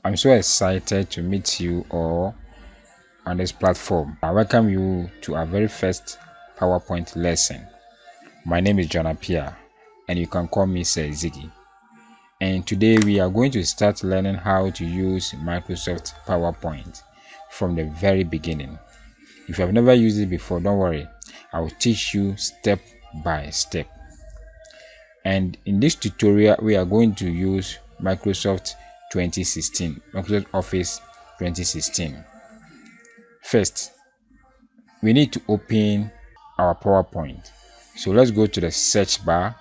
I'm so excited to meet you all on this platform. I welcome you to our very first PowerPoint lesson. My name is John Apia, and you can call me Sir Ziggy. And today we are going to start learning how to use Microsoft PowerPoint from the very beginning. If you have never used it before, don't worry. I will teach you step by step. And in this tutorial, we are going to use Microsoft Office 2016. First, we need to open our PowerPoint. So let's go to the search bar.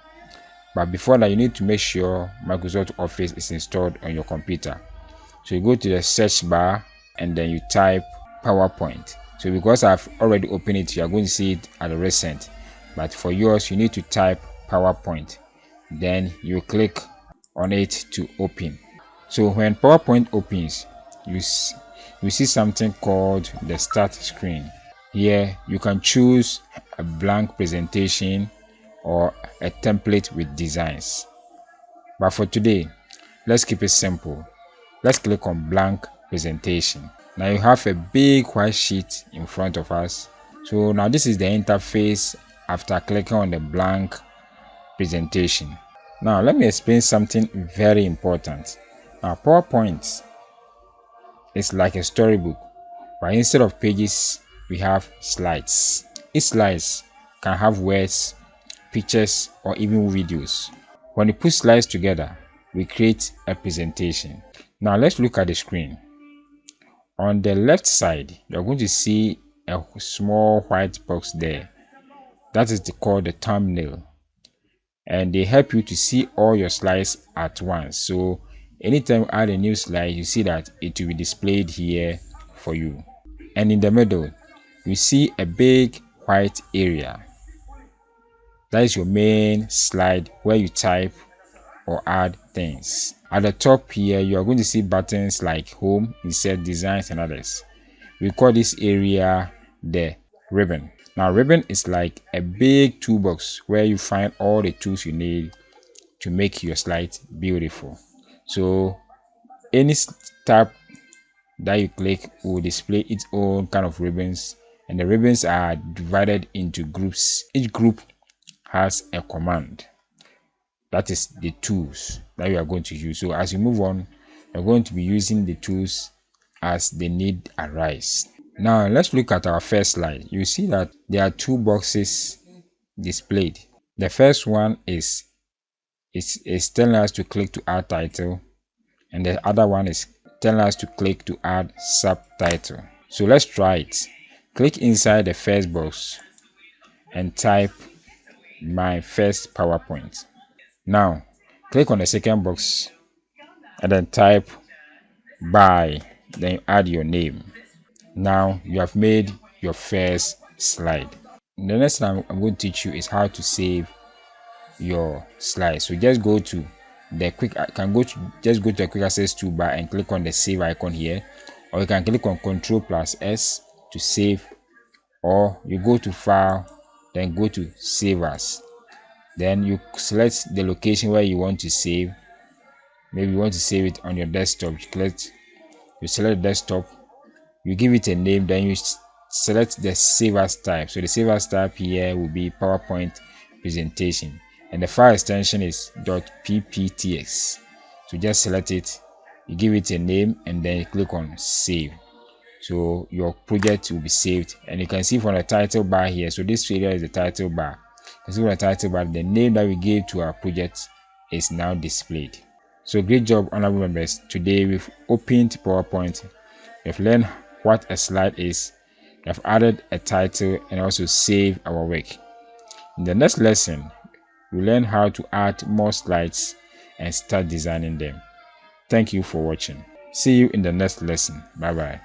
But before that, you need to make sure Microsoft Office is installed on your computer. So you go to the search bar and then you type PowerPoint. So because I've already opened it, you are going to see it at the recent. But for yours, you need to type PowerPoint. Then you click on it to open. So when PowerPoint opens, you see something called the start screen. Here you can choose a blank presentation or a template with designs. But for today, let's keep it simple. Let's click on blank presentation. Now you have a big white sheet in front of us. So now this is the interface after clicking on the blank presentation. Now let me explain something very important. Now PowerPoint is like a storybook, but instead of pages we have slides. Each slides can have words, pictures, or even videos. When you put slides together, we create a presentation. Now let's look at the screen. On the left side, you're going to see a small white box there. That is called the thumbnail. And they help you to see all your slides at once. So anytime you add a new slide, you see that it will be displayed here for you. And in the middle, you see a big white area. That is your main slide where you type or add things. At the top here, you are going to see buttons like home, insert, designs, and others. We call this area the ribbon. Now ribbon is like a big toolbox where you find all the tools you need to make your slide beautiful. So any tab that you click will display its own kind of ribbons, and the ribbons are divided into groups. Each group has a command. That is the tools that we are going to use. So as we move on, we're going to be using the tools as the need arise. Now let's look at our first slide. You see that there are two boxes displayed. The first one is telling us to click to add title, and the other one is telling us to click to add subtitle. So let's try it. Click inside the first box and type my first PowerPoint. Now click on the second box and then type by, then you add your name. Now you have made your first slide. The next thing I'm going to teach you is how to save your slide. So just go to the quick access toolbar and click on the save icon here, or you can click on Ctrl+S to save, or you go to file, then go to save as. Then you select the location where you want to save. Maybe you want to save it on your desktop. You select desktop, you give it a name, then you select the save as type. So the save as type here will be PowerPoint presentation, and the file extension is .pptx. So just select it, you give it a name, and then you click on save. So your project will be saved, and you can see from the title bar here. So this area is the title bar. You can see from the title bar the name that we gave to our project is now displayed. So great job, honorable members. Today we've opened PowerPoint. We've learned what a slide is. We've added a title and also saved our work. In the next lesson, we'll learn how to add more slides and start designing them. Thank you for watching. See you in the next lesson. Bye bye.